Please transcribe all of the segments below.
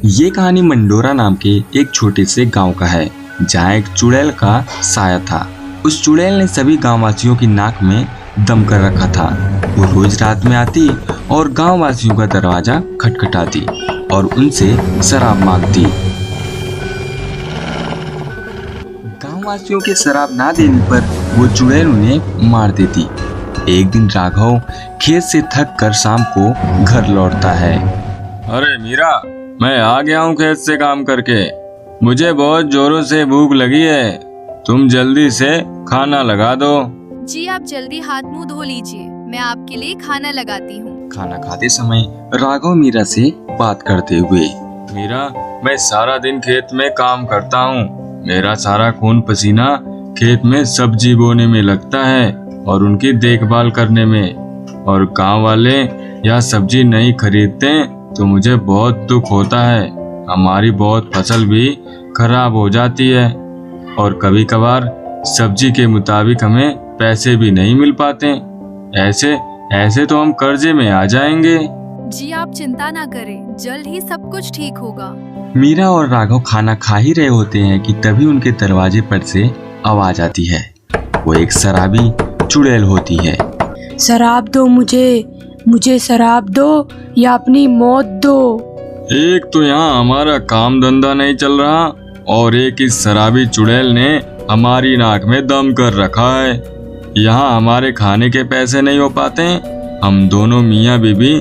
ये कहानी मंडोरा नाम के एक छोटे से गांव का है, जहाँ एक चुड़ैल का साया था। उस चुड़ैल ने सभी गांववासियों की नाक में दम कर रखा था। वो रोज रात में आती और गांववासियों का दरवाजा खटखटाती और उनसे शराब मांगती। गांववासियों के शराब ना देने पर वो चुड़ैल उन्हें मार देती। एक दिन राघव खेत से थक कर शाम को घर लौटता है। अरे मीरा, मैं आ गया हूँ खेत से काम करके। मुझे बहुत जोरों से भूख लगी है, तुम जल्दी से खाना लगा दो। जी आप जल्दी हाथ मुंह धो लीजिए, मैं आपके लिए खाना लगाती हूँ। खाना खाते समय राघव मीरा से बात करते हुए, मीरा, मैं सारा दिन खेत में काम करता हूँ। मेरा सारा खून पसीना खेत में सब्जी बोने में लगता है और उनकी देखभाल करने में, और गांव वाले यह सब्जी नहीं खरीदते तो मुझे बहुत दुख होता है। हमारी बहुत फसल भी खराब हो जाती है और कभी कभार सब्जी के मुताबिक हमें पैसे भी नहीं मिल पाते। ऐसे तो हम कर्जे में आ जाएंगे। जी आप चिंता ना करें, जल्द ही सब कुछ ठीक होगा। मीरा और राघव खाना खा ही रहे होते हैं कि तभी उनके दरवाजे पर से आवाज आती है। वो एक शराबी चुड़ैल होती है। शराब दो मुझे शराब दो या अपनी मौत दो। एक तो यहाँ हमारा काम धंधा नहीं चल रहा और एक इस शराबी चुड़ैल ने हमारी नाक में दम कर रखा है। यहाँ हमारे खाने के पैसे नहीं हो पाते। हम दोनों मियाँ बीबी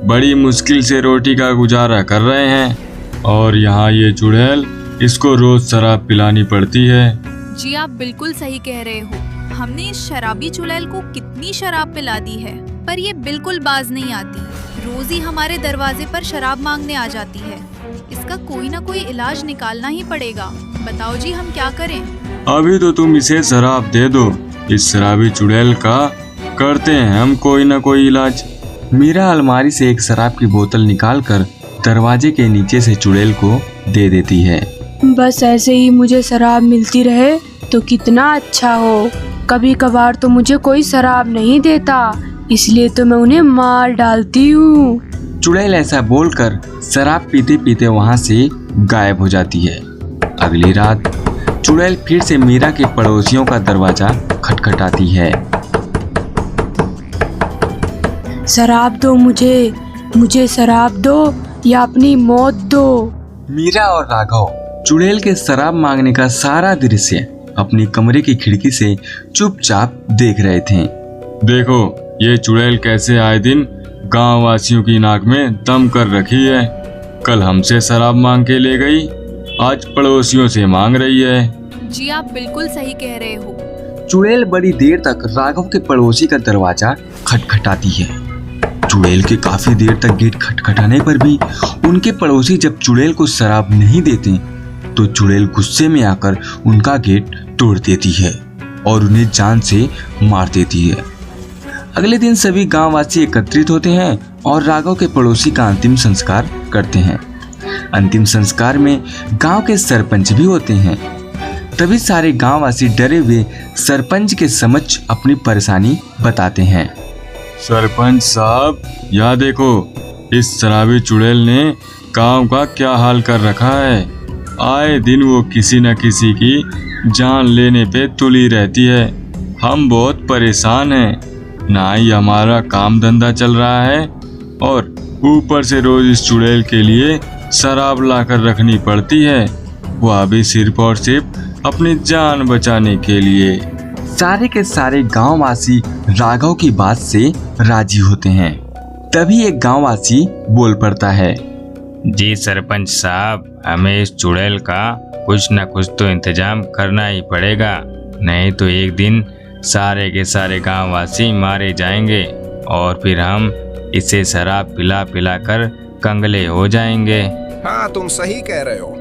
बड़ी मुश्किल से रोटी का गुजारा कर रहे हैं और यहाँ ये चुड़ैल इसको रोज शराब पिलानी पड़ती है। जी आप बिल्कुल सही कह रहे हो। हमने इस शराबी चुड़ैल को कितनी शराब पिला दी है, पर ये बिल्कुल बाज नहीं आती। रोज ही हमारे दरवाजे पर शराब मांगने आ जाती है। इसका कोई ना कोई इलाज निकालना ही पड़ेगा। बताओ जी, हम क्या करें? अभी तो तुम इसे शराब दे दो, इस शराबी चुड़ैल का करते हैं हम कोई ना कोई इलाज। मीरा अलमारी से एक शराब की बोतल निकालकर दरवाजे के नीचे से चुड़ैल को दे देती है। बस ऐसे ही मुझे शराब मिलती रहे तो कितना अच्छा हो। कभी कभार तो मुझे कोई शराब नहीं देता, इसलिए तो मैं उन्हें मार डालती हूँ। चुड़ैल ऐसा बोलकर शराब पीते पीते वहाँ से गायब हो जाती है। अगली रात चुड़ैल फिर से मीरा के पड़ोसियों का दरवाजा खटखटाती है। शराब दो मुझे शराब दो या अपनी मौत दो। मीरा और राघव चुड़ैल के शराब मांगने का सारा दृश्य अपने कमरे की खिड़की से चुपचाप देख रहे थे। देखो, ये चुड़ैल कैसे आए दिन गांव वासियों की नाक में दम कर रखी है। कल हमसे शराब मांग के ले गई, आज पड़ोसियों से मांग रही है। जी आप बिल्कुल सही कह रहे हो। चुड़ैल बड़ी देर तक राघव के पड़ोसी का दरवाजा खटखटाती है। चुड़ैल के काफी देर तक गेट खटखटाने पर भी उनके पड़ोसी जब चुड़ैल को शराब नहीं देते तो चुड़ैल गुस्से में आकर उनका गेट तोड़ देती है और उन्हें जान से मार देती है। अगले दिन सभी गांववासी एकत्रित होते हैं और राघव के पड़ोसी का अंतिम संस्कार करते हैं। अंतिम संस्कार में गांव के सरपंच भी होते हैं। तभी सारे गांववासी डरे हुए सरपंच के समक्ष अपनी परेशानी बताते हैं। सरपंच साहब, यह देखो, इस शराबी चुड़ैल ने गांव का क्या हाल कर रखा है। आए दिन वो किसी न किसी की जान लेने पे तुली रहती है। हम बहुत परेशान हैं, ना ही हमारा काम धंधा चल रहा है और ऊपर से रोज इस चुड़ैल के लिए शराब लाकर रखनी पड़ती है, वह भी सिर्फ और सिर्फ अपनी जान बचाने के लिए। सारे के सारे गांववासी राघव की बात से राजी होते हैं। तभी एक गांववासी बोल पड़ता है। जी सरपंच साहब, हमें इस चुड़ैल का कुछ न कुछ तो इंतजाम करना ही पड़ेगा, नहीं तो एक दिन सारे के सारे गांववासी मारे जाएंगे और फिर हम इसे शराब पिला पिला कर कंगले हो जाएंगे। हाँ, तुम सही कह रहे हो।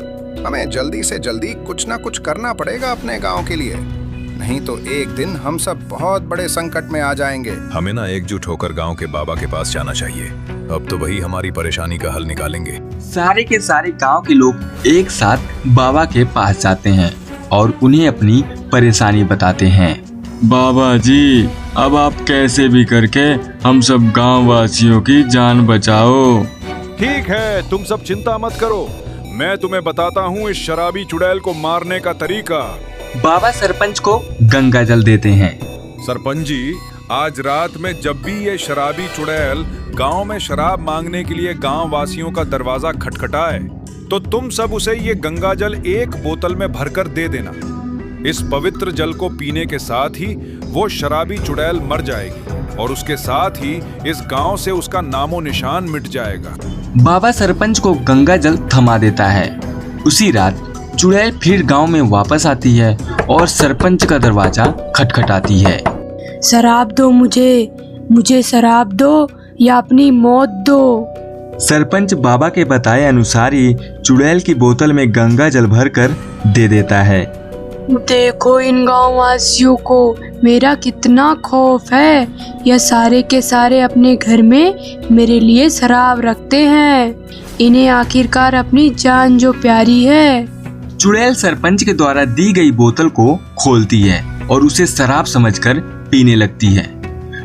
हमें जल्दी से जल्दी कुछ ना कुछ करना पड़ेगा अपने गांव के लिए, नहीं तो एक दिन हम सब बहुत बड़े संकट में आ जाएंगे। हमें ना एकजुट होकर गांव के बाबा के पास जाना चाहिए। अब तो वही हमारी परेशानी का हल निकालेंगे। सारे के सारे गांव के लोग एक साथ बाबा के पास जाते हैं और उन्हें अपनी परेशानी बताते हैं। बाबा जी, अब आप कैसे भी करके हम सब गांव वासियों की जान बचाओ। ठीक है, तुम सब चिंता मत करो, मैं तुम्हें बताता हूँ इस शराबी चुड़ैल को मारने का तरीका। बाबा सरपंच को गंगा जल देते हैं। सरपंच जी, आज रात में जब भी ये शराबी चुड़ैल गांव में शराब मांगने के लिए गांव वासियों का दरवाजा खटखटाए तो तुम सब उसे ये गंगा जल एक बोतल में भरकर दे देना। इस पवित्र जल को पीने के साथ ही वो शराबी चुड़ैल मर जाएगी और उसके साथ ही इस गांव से उसका नामो निशान मिट जाएगा। बाबा सरपंच को गंगा जल थमा देता है। उसी रात चुड़ैल फिर गांव में वापस आती है और सरपंच का दरवाजा खटखटाती है। शराब दो मुझे शराब दो या अपनी मौत दो। सरपंच बाबा के बताए अनुसार ही चुड़ैल की बोतल में गंगा जल भरकर दे देता है। देखो इन गांव वासियों को मेरा कितना खौफ है। यह सारे के सारे अपने घर में मेरे लिए शराब रखते हैं। इन्हें आखिरकार अपनी जान जो प्यारी है। चुड़ैल सरपंच के द्वारा दी गई बोतल को खोलती है और उसे शराब समझकर पीने लगती है।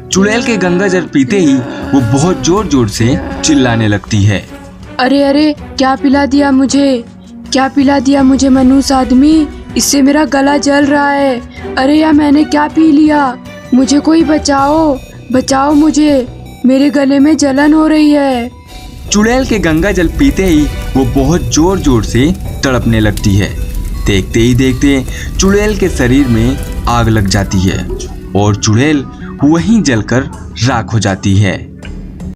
चुड़ैल के गंगा जल पीते ही वो बहुत जोर जोर से चिल्लाने लगती है। अरे अरे, क्या पिला दिया मुझे मनुष्य आदमी। इससे मेरा गला जल रहा है। अरे यार, मैंने क्या पी लिया। मुझे कोई बचाओ मुझे, मेरे गले में जलन हो रही है। चुड़ैल के गंगा जल पीते ही वो बहुत जोर जोर से तड़पने लगती है। देखते ही देखते चुड़ैल के शरीर में आग लग जाती है और चुड़ैल वहीं जलकर राख हो जाती है।